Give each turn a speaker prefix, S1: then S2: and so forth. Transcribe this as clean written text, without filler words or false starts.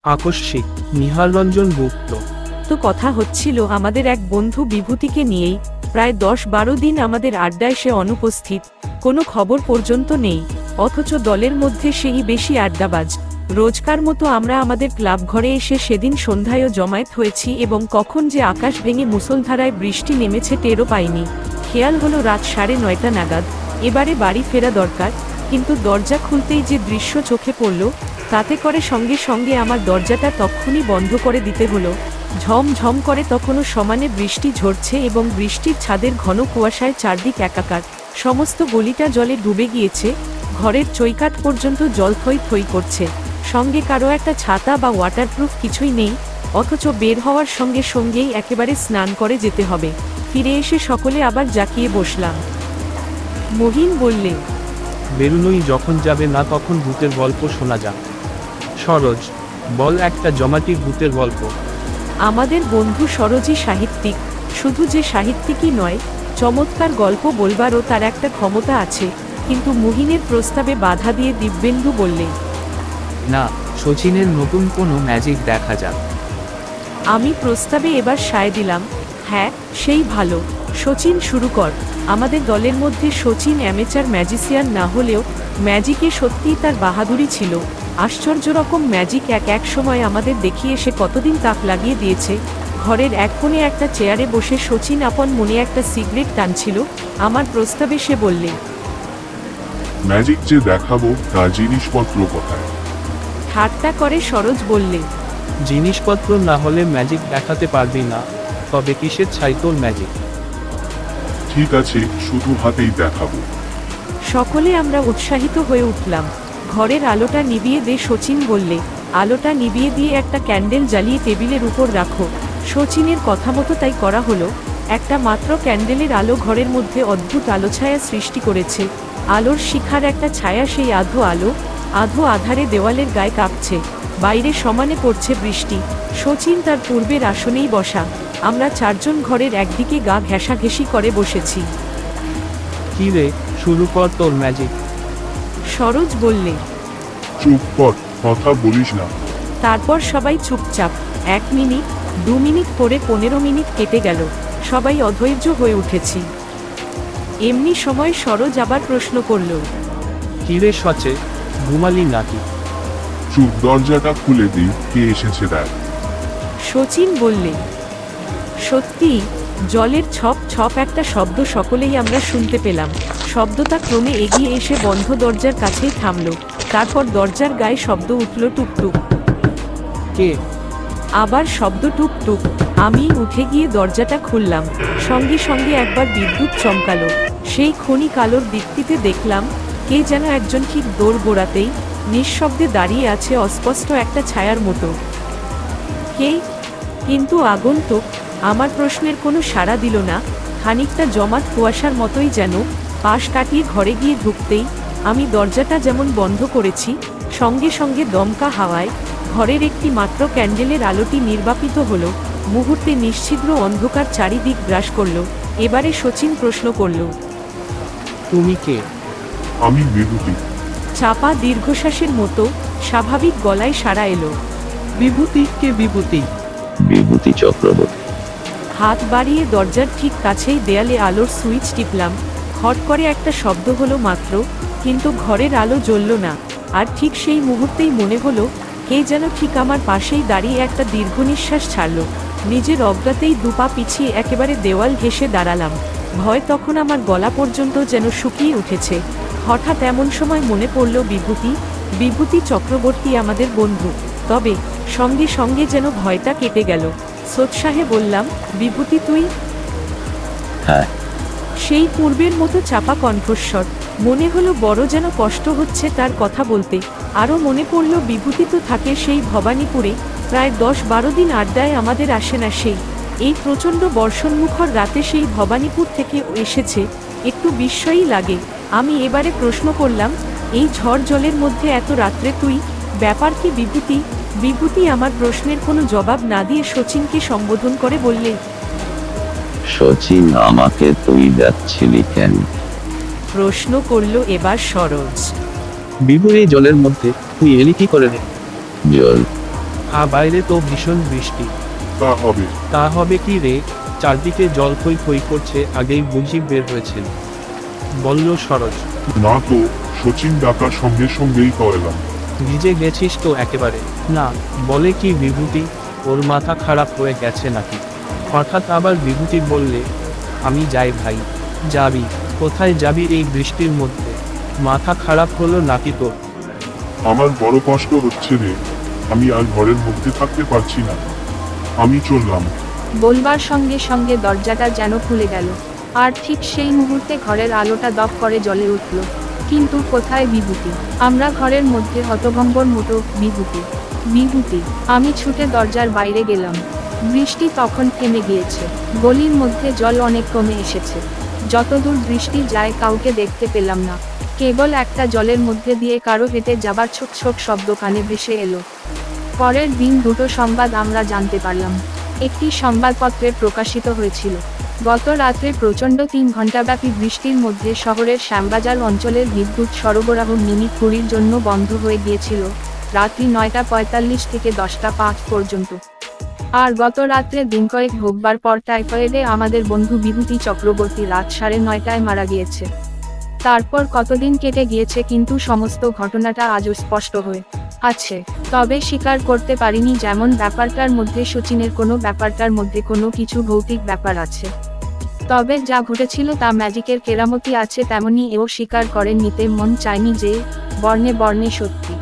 S1: আকস্মিক নিহাররঞ্জন গুপ্ত।
S2: তো কথা হচ্ছিল আমাদের এক বন্ধু বিভূতিকে নিয়েই। প্রায় 10-12 দিন আমাদের আড্ডায় সে অনুপস্থিত, কোনো খবর পর্যন্ত নেই। অথচ দলের মধ্যে সেই বেশি আড্ডাবাজ। রোজকার মতো আমরা আমাদের ক্লাব ঘরে এসে সেদিন সন্ধ্যায়ও জমায়েত হয়েছি এবং কখন যে আকাশ ভেঙে মুষলধারায় বৃষ্টি নেমেছে টেরও পাইনি। খেয়াল হলো রাত 9:30 নাগাদ এবারে বাড়ি ফেরা দরকার, কিন্তু দরজা খুলতেই যে দৃশ্য চোখে পড়ল তাতে করে সঙ্গে সঙ্গে আমার দরজাটা তক্ষুনি বন্ধ করে দিতে হলো। ঝমঝম করে তখনও সমানে বৃষ্টি ঝরছে এবং বৃষ্টির ছাদের ঘন কুয়াশায় চারদিক একাকার। সমস্ত গলিটা জলে ডুবে গিয়েছে, ঘরের চৌকাঠ পর্যন্ত জল থই থই করছে। সঙ্গে কারো একটা ছাতা বা ওয়াটারপ্রুফ কিছুই নেই, অথচ বের হওয়ার সঙ্গে সঙ্গেই একেবারে স্নান করে যেতে হবে। ফিরে এসে সকলে আবার জাকিয়ে বসলাম। মহিন বললে,
S1: বেরুনোই যখন যাবে না তখন ভূতের গল্প শোনা যাক। সরোজ, বল একটা জমাটি ভূতের গল্প।
S2: আমাদের বন্ধু সরোজই সাহিত্যিক, শুধু যে সাহিত্যিকই নয়, চমৎকার গল্প বলবারও তার একটা ক্ষমতা আছে। কিন্তু মুহিনের প্রস্তাবে বাধা দিয়ে দিব্যেন্দু বললে,
S3: না, শচীনের নতুন কোনো ম্যাজিক দেখা যাক।
S2: আমি প্রস্তাবে এবার সায় দিলাম। হ্যাঁ, সেই ভালো, শচীন শুরু কর। আমাদের দলের মধ্যে শচীন অ্যামেচার ম্যাজিশিয়ান না হলেও ম্যাজিকে সত্যিই তার বাহাদুরি ছিল। আশ্চর্য রকম ম্যাজিক এক সময় আমাদের দেখিয়ে সে কতদিন তাক লাগিয়ে দিয়েছে। ঘরের এক কোণে একটা চেয়ারে বসে শচীন আপন মনে একটা সিগারেট টানছিল। আমার প্রস্তাবে সে বললে,
S4: ম্যাজিক যে দেখাবো তা জিনিসপত্র কোথায়?
S2: ঠাট্টা করে সরোজ বললে,
S1: জিনিসপত্র না হলে ম্যাজিক দেখাতে পারবি না, তবে কিসের ছাই তোর ম্যাজিক?
S4: ঠিক আছে, শুধু হাতেই দেখাবো।
S2: সকলে আমরা উৎসাহিত হয়ে উঠলাম। ঘরের আলোটা নিভিয়ে দে, শচীন বললে। আলোটা নিভিয়ে দিয়ে একটা ক্যান্ডেল জ্বালিয়ে টেবিলের উপর রাখো। শচীনের কথা মতো তাই করা হলো। একটা মাত্র ক্যান্ডেলের আলো ঘরের মধ্যে অদ্ভুত আলোছায়া সৃষ্টি করেছে। আলোর শিখার একটা ছায়া, সেই আধো আলো আধো আধারে দেওয়ালের গায়ে কাঁপছে। বাইরে সমানে পড়ছে বৃষ্টি। শচীন তার পূর্বের আসনেই বসা। আমরা চারজন ঘরের একদিকে গা ঘেঁষাঘেঁষি করে বসেছি।
S1: কি রে, শুরু কর তোর ম্যাজিক।
S2: সরোজ বললে।
S4: চুপ কর, কথা বলিস না।
S2: তারপর সবাই চুপচাপ। 1 মিনিট, 2 মিনিট করে 15 মিনিট কেটে গেল। সবাই অধৈর্য হয়ে উঠেছি। এমনি সময় সরোজ আবার প্রশ্ন করল,
S1: কি রে সচে, ঘুমালি নাকি?
S4: চুপ, দরজাটা খুলে দিই, কে এসেছে দেখ।
S2: শচীন বললে। সত্যি, জলের ছপ ছপ একটা শব্দ সকলেই আমরা শুনতে পেলাম। শব্দটা ক্রমে এগিয়ে এসে বন্ধ দরজার কাছেই থামল। তারপর দরজার গায়ে শব্দ উঠল, টুকটুক।
S1: কে?
S2: আবার শব্দ, টুকটুক। আমি উঠে গিয়ে দরজাটা খুললাম। সঙ্গে সঙ্গে একবার বিদ্যুৎ চমকালো। সেই ক্ষণিক আলোর দীপ্তিতে দেখলাম কে যেন একজন ঠিক দৌড় গোড়াতেই নিঃশব্দে দাঁড়িয়ে আছে, অস্পষ্ট একটা ছায়ার মতো। কে? কিন্তু আগন্তুক আমার প্রশ্নের কোনো সাড়া দিল না। খানিকটা জমাট কুয়াশার মতোই যেন পাশ কাটিয়ে ঘরে গিয়ে ঢুকতেই আমি দরজাটা যেমন বন্ধ করেছি, সঙ্গে সঙ্গে দমকা হাওয়ায় ঘরের একটি মাত্র ক্যান্ডেলের আলোটি নির্বাপিত হলো। মুহূর্তে নিশ্ছিদ্র অন্ধকার চারিদিক গ্রাস করল। এবারে শচীন প্রশ্ন করল,
S1: তুমি কে?
S4: আমি বিভূতি।
S2: চাপা দীর্ঘশ্বাসের মতো স্বাভাবিক গলায় সাড়া এলো,
S1: বিভূতি? কে বিভূতি?
S5: বিভূতি চক্রবর্তী।
S2: হাত বাড়িয়ে দরজার ঠিক কাছেই দেয়ালে আলোর সুইচ টিপলাম। খট করে একটা শব্দ হলো মাত্র, কিন্তু ঘরের আলো জ্বলল না। আর ঠিক সেই মুহূর্তেই মনে হলো কে যেন ঠিক আমার পাশেই দাঁড়িয়ে একটা দীর্ঘ নিঃশ্বাস ছাড়ল। নিজের অজ্ঞাতেই দুপা পিছিয়ে একেবারে দেওয়াল ঘেঁষে দাঁড়ালাম। ভয় তখন আমার গলা পর্যন্ত যেন শুকিয়ে উঠেছে। হঠাৎ এমন সময় মনে পড়ল বিভূতি। বিভূতি চক্রবর্তী আমাদের বন্ধু। তবে সঙ্গে সঙ্গে যেন ভয়টা কেটে গেল। সোৎসাহে বললাম, বিভূতি তুই?
S5: হ্যাঁ।
S2: সেই পূর্বের মতো চাপা কণ্ঠস্বর। মনে হলো বড় যেন কষ্ট হচ্ছে তার কথা বলতে। আরও মনে পড়ল বিভূতি তো থাকে সেই ভবানীপুরে। প্রায় 10-12 দিন আড্ডায় আমাদের আসে না সেই। এই প্রচণ্ড বর্ষণমুখর রাতে সেই ভবানীপুর থেকে এসেছে। একটু বিস্ময়ই লাগে। আমি এবারে প্রশ্ন করলাম, এই ঝড় জলের মধ্যে এত রাত্রে তুই? ব্যাপার কি বিভূতি? বিভূতি আমার প্রশ্নের কোনো জবাব না দিয়ে শচীনকে সম্বোধন করে বললে,
S5: শচীন, আমাকে তুই ডাকছিলি কেন?
S2: প্রশ্ন করল এবার সরোজ।
S1: বিভু, এই জলের মধ্যে তুই এলি কি করে রে?
S5: জল?
S1: বাইরে তো ভীষণ বৃষ্টি।
S4: তা হবে।
S1: কি রে, চারদিকে জল থই থই করছে, আগেই বুঝি বের হয়েছিল, বলল সরোজ।
S4: না তো, শচীন ডাকার সঙ্গে সঙ্গেই তো এলাম।
S1: ভিজে গেছিস তো একেবারে? না, বলে কি বিভূতি, ওর মাথা খারাপ হয়ে গেছে নাকি? হঠাৎ আবার বিভূতি বললে, আমি যাই ভাই। যাবি? কোথায় যাবি এই বৃষ্টির মধ্যে? মাথা খারাপ হলো নাকি তোর?
S4: আমার বড় কষ্ট হচ্ছে রে, আমি আর ঘরের মধ্যে থাকতে পারছি না, আমি চললাম।
S6: বলবার সঙ্গে সঙ্গে দরজাটা যেন খুলে গেল, আর ঠিক সেই মুহূর্তে ঘরের আলোটা দপ করে জ্বলে উঠল। কিন্তু কোথায় বিভূতি? আমরা ঘরের মধ্যে হতভম্বর মতো, বিভূতি, বিভূতি! আমি ছুটে দরজার বাইরে গেলাম। বৃষ্টি তখন থেমে গিয়েছে, গলির মধ্যে জল অনেক কমে এসেছে। যতদূর দৃষ্টি যায় কাউকে দেখতে পেলাম না, কেবল একটা জলের মধ্যে দিয়ে কারো হেঁটে যাবার ছোট ছোট শব্দ কানে ভেসে এলো। পরের দিন দুটো সংবাদ আমরা জানতে পারলাম। একটি সংবাদপত্রে প্রকাশিত হয়েছিল, গত রাত্রে প্রচণ্ড 3 ঘণ্টাব্যাপী বৃষ্টির মধ্যে শহরের শ্যামবাজার অঞ্চলের বিদ্যুৎ সরবরাহ মিনিট 20 জন্য বন্ধ হয়ে গিয়েছিল, রাত্রি 9:45 থেকে 10:05 পর্যন্ত। আর গত রাত্রে দিনকয়েক ভোগবার পর টাইফয়েডে আমাদের বন্ধু বিভূতি চক্রবর্তী রাত 9:30টায় মারা গিয়েছে। তারপর কতদিন কেটে গিয়েছে, কিন্তু সমস্ত ঘটনাটা আজও স্পষ্ট হয়ে আছে। তবে স্বীকার করতে পারিনি যেমন ব্যাপারটার মধ্যে শচীনের কোনো ব্যাপারটার মধ্যে কোনো কিছু ভৌতিক ব্যাপার আছে। তবে যা ঘটেছিল তা ম্যাজিকের কেরামতি আছে, তেমনি এও স্বীকার করে নিতে মন চায়নি যে বর্ণে বর্ণে সত্যি।